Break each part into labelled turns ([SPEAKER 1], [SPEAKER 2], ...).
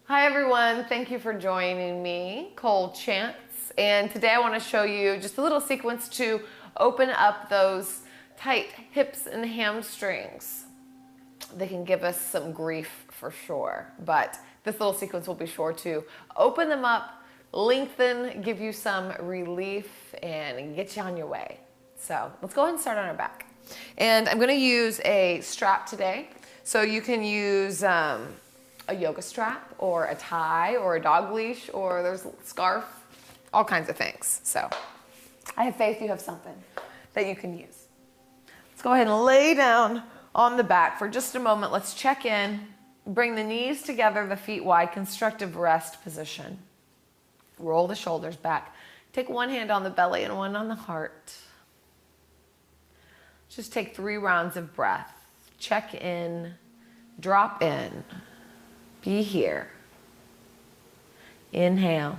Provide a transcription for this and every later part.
[SPEAKER 1] Hi everyone, thank you for joining me, Cole Chance. And today I want to show you just a little sequence to open up those tight hips and hamstrings. They can give us some grief for sure, but this little sequence will be sure to open them up, lengthen, give you some relief, and get you on your way. So let's go ahead and start on our back. And I'm going to use a strap today. So you can use a yoga strap or a tie or a dog leash, or there's a scarf, all kinds of things. So I have faith you have something that you can use. Let's go ahead and lay down on the back for just a moment. Let's check in. Bring the knees together, the feet wide, constructive rest position. Roll the shoulders back. Take one hand on the belly and one on the heart. Just take 3 rounds of breath. Check in, drop in, be here. Inhale.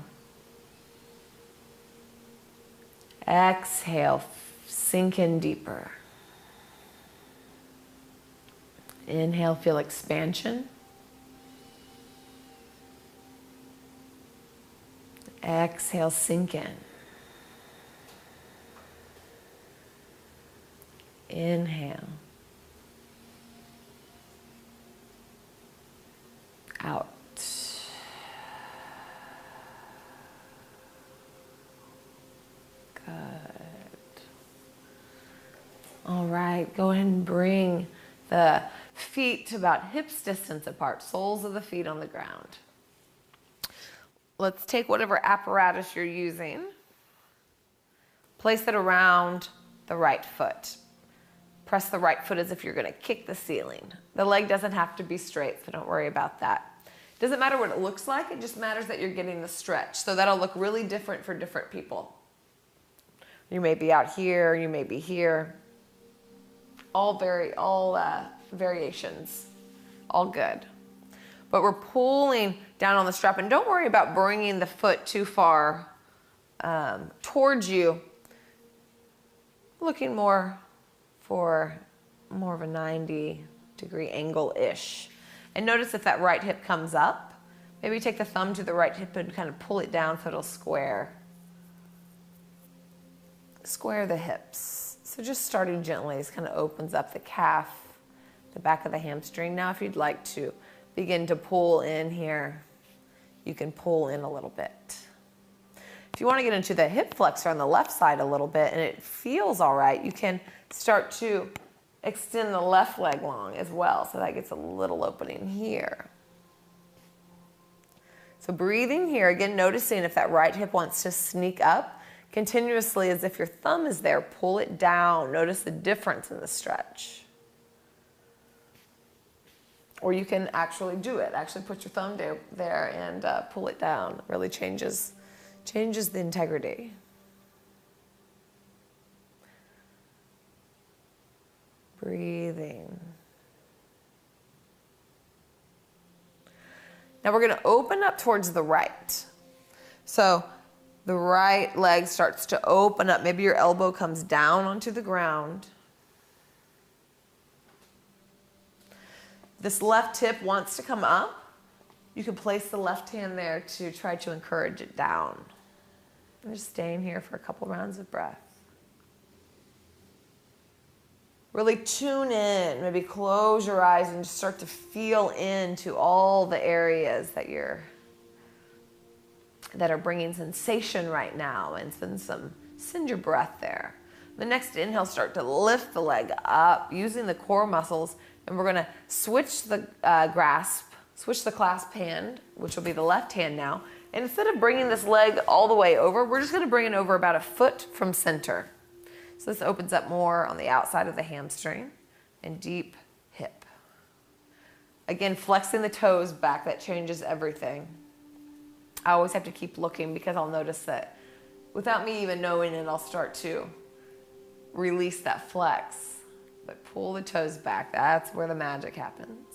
[SPEAKER 1] Exhale, sink in deeper. Inhale, feel expansion. Exhale, sink in. Inhale. Out. Good. All right, go ahead and bring the feet to about hips distance apart, soles of the feet on the ground. Let's take whatever apparatus you're using, place it around the right foot. Press the right foot as if you're going to kick the ceiling. The leg doesn't have to be straight, so don't worry about that. It doesn't matter what it looks like, it just matters that you're getting the stretch. So that'll look really different for different people. You may be out here, you may be here. All variations, all good. But we're pulling down on the strap, and don't worry about bringing the foot too far towards you. Looking more for more of a 90-degree angle-ish. And notice if that right hip comes up, maybe take the thumb to the right hip and kind of pull it down so it'll square. Square the hips. So just starting gently, this kind of opens up the calf, the back of the hamstring. Now if you'd like to begin to pull in here, you can pull in a little bit. If you want to get into the hip flexor on the left side a little bit and it feels all right, you can start to extend the left leg long as well. So that gets a little opening here. So breathing here, again, noticing if that right hip wants to sneak up continuously as if your thumb is there, pull it down. Notice the difference in the stretch. Or you can actually do it. Actually put your thumb there and pull it down. It really changes the integrity. Breathing. Now we're going to open up towards the right. So the right leg starts to open up. Maybe your elbow comes down onto the ground. This left hip wants to come up. You can place the left hand there to try to encourage it down. I'm just staying here for a couple rounds of breath. Really tune in, maybe close your eyes and just start to feel into all the areas that are bringing sensation right now, and send your breath there. The next inhale, start to lift the leg up using the core muscles, and we're going to switch the switch the clasp hand, which will be the left hand now. And instead of bringing this leg all the way over, we're just going to bring it over about a foot from center. So this opens up more on the outside of the hamstring and deep hip. Again, flexing the toes back, that changes everything. I always have to keep looking because I'll notice that without me even knowing it, I'll start to release that flex. But pull the toes back, that's where the magic happens.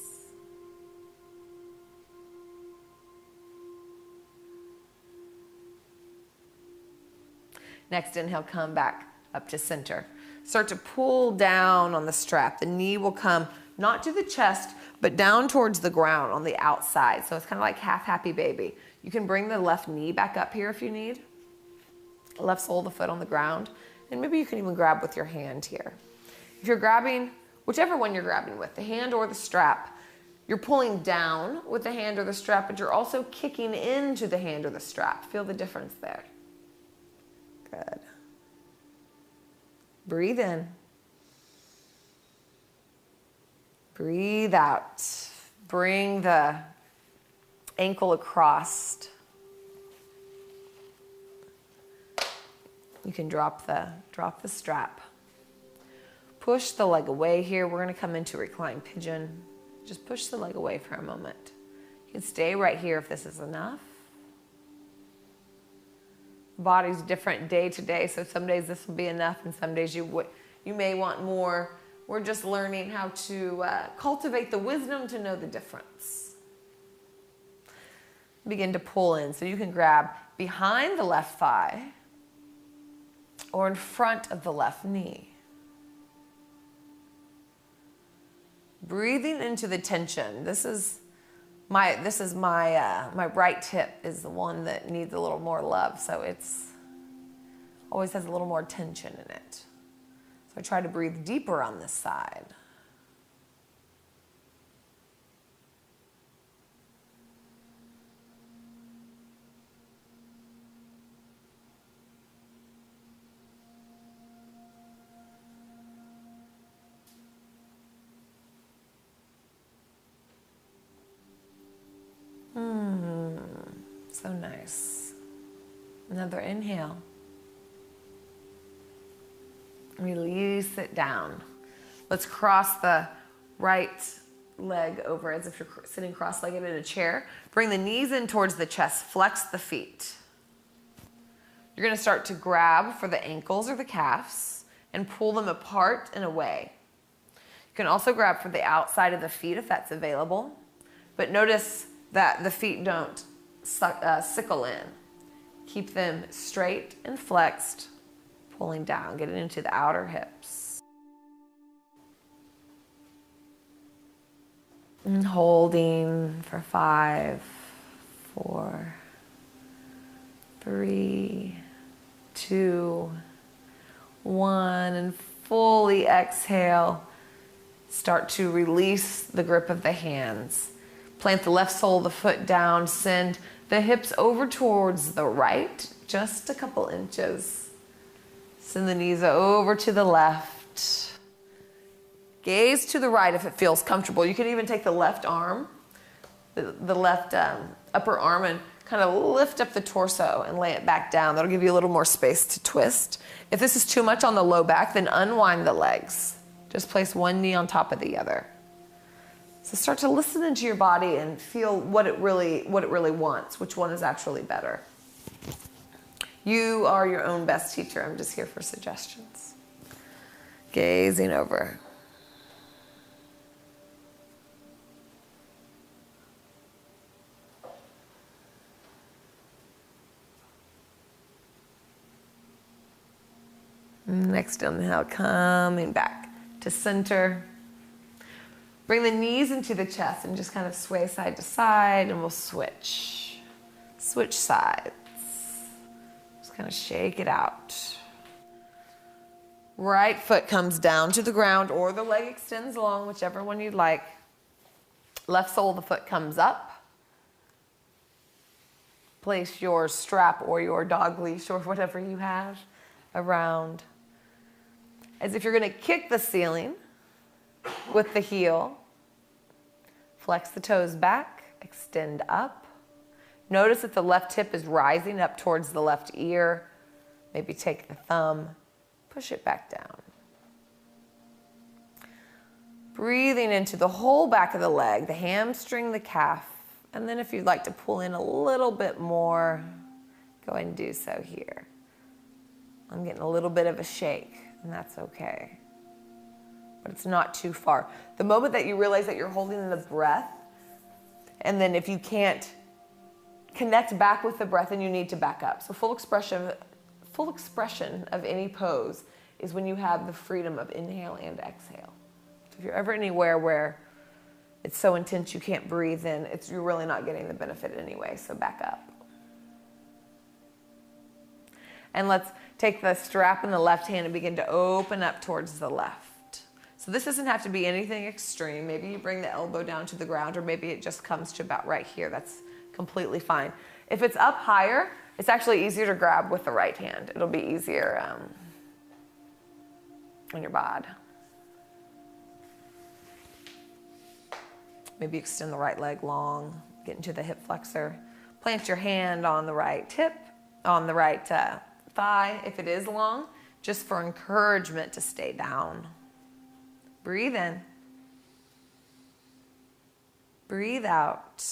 [SPEAKER 1] Next inhale, come back up to center. Start to pull down on the strap. The knee will come not to the chest, but down towards the ground on the outside. So it's kind of like half happy baby. You can bring the left knee back up here if you need. Left sole of the foot on the ground. And maybe you can even grab with your hand here. If you're grabbing, whichever one you're grabbing with, the hand or the strap, you're pulling down with the hand or the strap, but you're also kicking into the hand or the strap. Feel the difference there. Good. Breathe in. Breathe out. Bring the ankle across. You can drop the strap. Push the leg away here. We're going to come into reclined pigeon. Just push the leg away for a moment. You can stay right here if this is enough. The body's different day to day, so some days this will be enough, and some days you may want more. We're just learning how to cultivate the wisdom to know the difference. Begin to pull in. So you can grab behind the left thigh or in front of the left knee. Breathing into the tension. This is my right hip is the one that needs a little more love, so it's always has a little more tension in it. So I try to breathe deeper on this side. So nice. Another inhale. Release it down. Let's cross the right leg over as if you're sitting cross-legged in a chair. Bring the knees in towards the chest. Flex the feet. You're going to start to grab for the ankles or the calves and pull them apart and away. You can also grab for the outside of the feet if that's available. But notice that the feet don't sickle in. Keep them straight and flexed, pulling down, getting into the outer hips. And holding for 5, 4, 3, 2, 1, and fully exhale. Start to release the grip of the hands. Plant the left sole of the foot down, send the hips over towards the right, just a couple inches. Send the knees over to the left. Gaze to the right if it feels comfortable. You can even take the left arm, the left upper arm, and kind of lift up the torso and lay it back down. That'll give you a little more space to twist. If this is too much on the low back, then unwind the legs. Just place one knee on top of the other. So start to listen into your body and feel what it really wants, which one is actually better. You are your own best teacher. I'm just here for suggestions. Gazing over. Next inhale, coming back to center. Bring the knees into the chest and just kind of sway side to side, and we'll switch. Switch sides. Just kind of shake it out. Right foot comes down to the ground, or the leg extends long, whichever one you'd like. Left sole of the foot comes up. Place your strap or your dog leash or whatever you have around, as if you're going to kick the ceiling with the heel. Flex the toes back, extend up. Notice that the left hip is rising up towards the left ear. Maybe take the thumb, push it back down. Breathing into the whole back of the leg, the hamstring, the calf. And then if you'd like to pull in a little bit more, go ahead and do so here. I'm getting a little bit of a shake, and that's okay. But it's not too far. The moment that you realize that you're holding the breath, and then if you can't connect back with the breath, and you need to back up. So full expression of any pose is when you have the freedom of inhale and exhale. So if you're ever anywhere where it's so intense you can't breathe in, you're really not getting the benefit anyway, so back up. And let's take the strap in the left hand and begin to open up towards the left. So this doesn't have to be anything extreme. Maybe you bring the elbow down to the ground, or maybe it just comes to about right here. That's completely fine. If it's up higher, it's actually easier to grab with the right hand. It'll be easier on your bod. Maybe extend the right leg long, get into the hip flexor. Plant your hand on the right hip, on the right thigh if it is long, just for encouragement to stay down. Breathe in. Breathe out.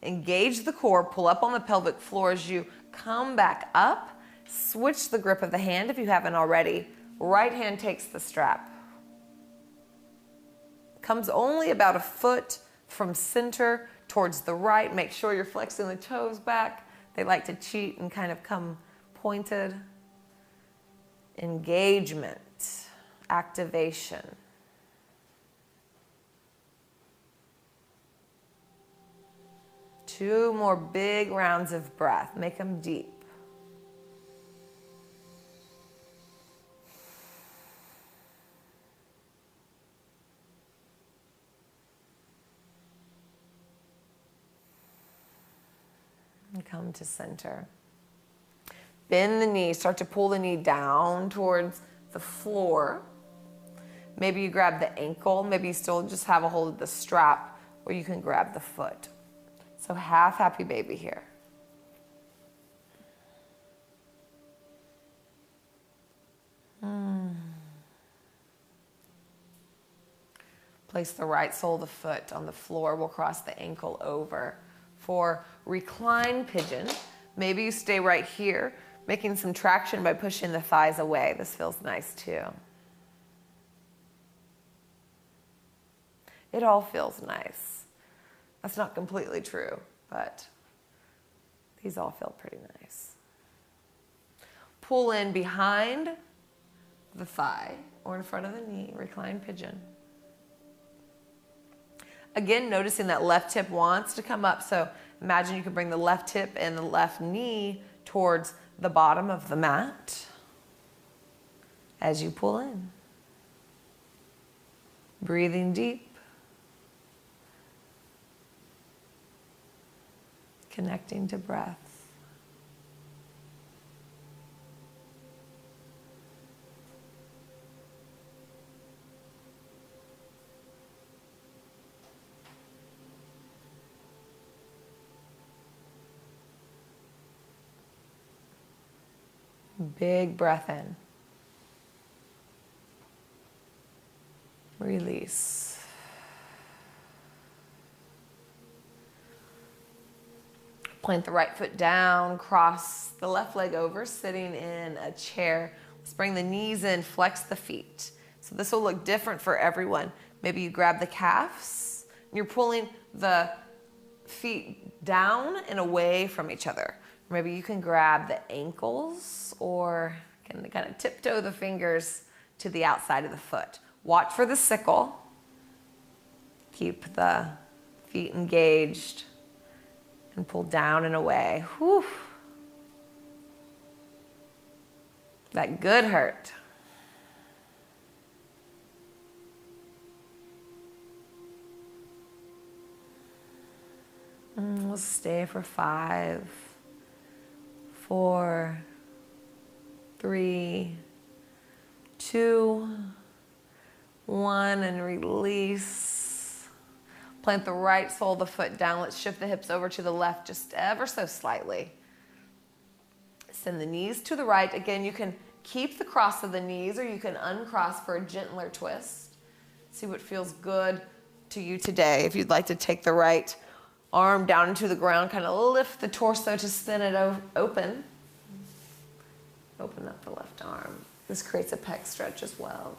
[SPEAKER 1] Engage the core, pull up on the pelvic floor as you come back up. Switch the grip of the hand if you haven't already. Right hand takes the strap. Comes only about a foot from center towards the right. Make sure you're flexing the toes back. They like to cheat and kind of come pointed. Engagement, activation. Two more big rounds of breath. Make them deep. And come to center. Bend the knee. Start to pull the knee down towards the floor. Maybe you grab the ankle. Maybe you still just have a hold of the strap, or you can grab the foot. So half happy baby here. Place the right sole of the foot on the floor. We'll cross the ankle over. For recline pigeon, maybe you stay right here, making some traction by pushing the thighs away. This feels nice too. It all feels nice. That's not completely true, but these all feel pretty nice. Pull in behind the thigh or in front of the knee, recline pigeon. Again, noticing that left hip wants to come up, so imagine you can bring the left hip and the left knee towards the bottom of the mat as you pull in. Breathing deep. Connecting to breath. Big breath in. Release. Plant the right foot down, cross the left leg over, sitting in a chair. Let's bring the knees in, flex the feet. So this will look different for everyone. Maybe you grab the calves, and you're pulling the feet down and away from each other. Maybe you can grab the ankles or can kind of tiptoe the fingers to the outside of the foot. Watch for the sickle. Keep the feet engaged. And pull down and away. Whew. That good hurt. We'll stay for 5, 4, 3, 2, 1, and release. Plant the right sole of the foot down. Let's shift the hips over to the left just ever so slightly. Send the knees to the right. Again, you can keep the cross of the knees or you can uncross for a gentler twist. See what feels good to you today. If you'd like to take the right arm down into the ground, kind of lift the torso to spin it open. Open up the left arm. This creates a pec stretch as well.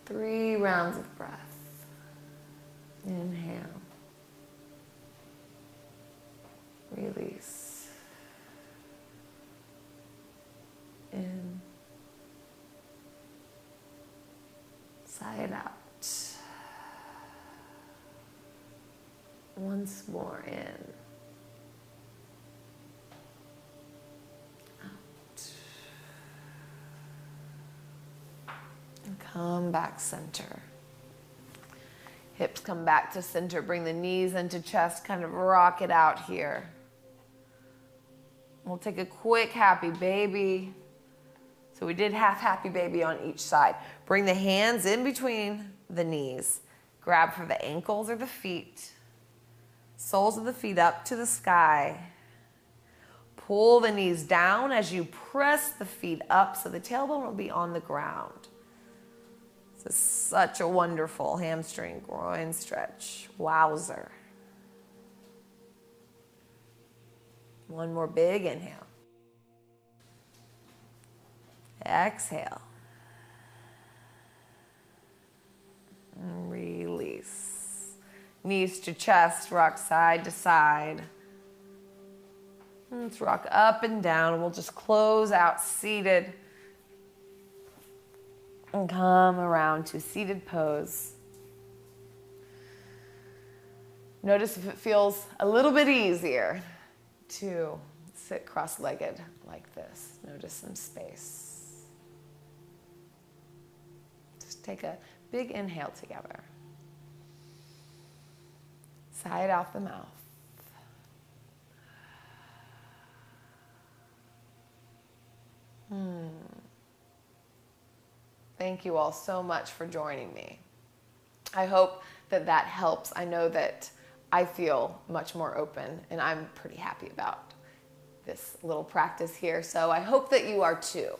[SPEAKER 1] Three rounds of breath. Inhale. Release. In. Sigh it out. Once more in. Out. And come back center. Hips come back to center. Bring the knees into chest. Kind of rock it out here. We'll take a quick happy baby. So we did half happy baby on each side. Bring the hands in between the knees. Grab for the ankles or the feet. Soles of the feet up to the sky. Pull the knees down as you press the feet up so the tailbone will be on the ground. This is such a wonderful hamstring groin stretch. Wowzer. One more big inhale. Exhale. And release. Knees to chest, rock side to side. Let's rock up and down. We'll just close out seated. And come around to seated pose. Notice if it feels a little bit easier to sit cross-legged like this. Notice some space. Just take a big inhale together. Sigh it off the mouth. Thank you all so much for joining me. I hope that that helps. I know that I feel much more open, and I'm pretty happy about this little practice here. So I hope that you are too.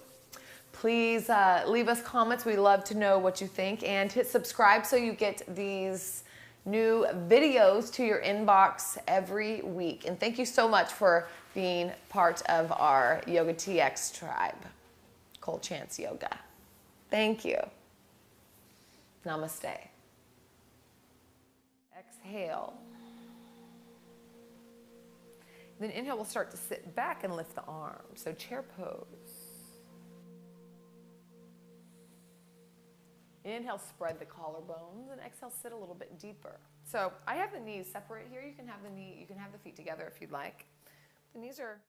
[SPEAKER 1] Please leave us comments. We love to know what you think, and hit subscribe so you get these new videos to your inbox every week. And thank you so much for being part of our Yoga TX tribe, Cold Chance Yoga. Thank you. Namaste. Exhale. Then inhale, we'll start to sit back and lift the arms. So chair pose. Inhale, spread the collarbones, and exhale, sit a little bit deeper. So I have the knees separate here. You can have the feet together if you'd like. The knees are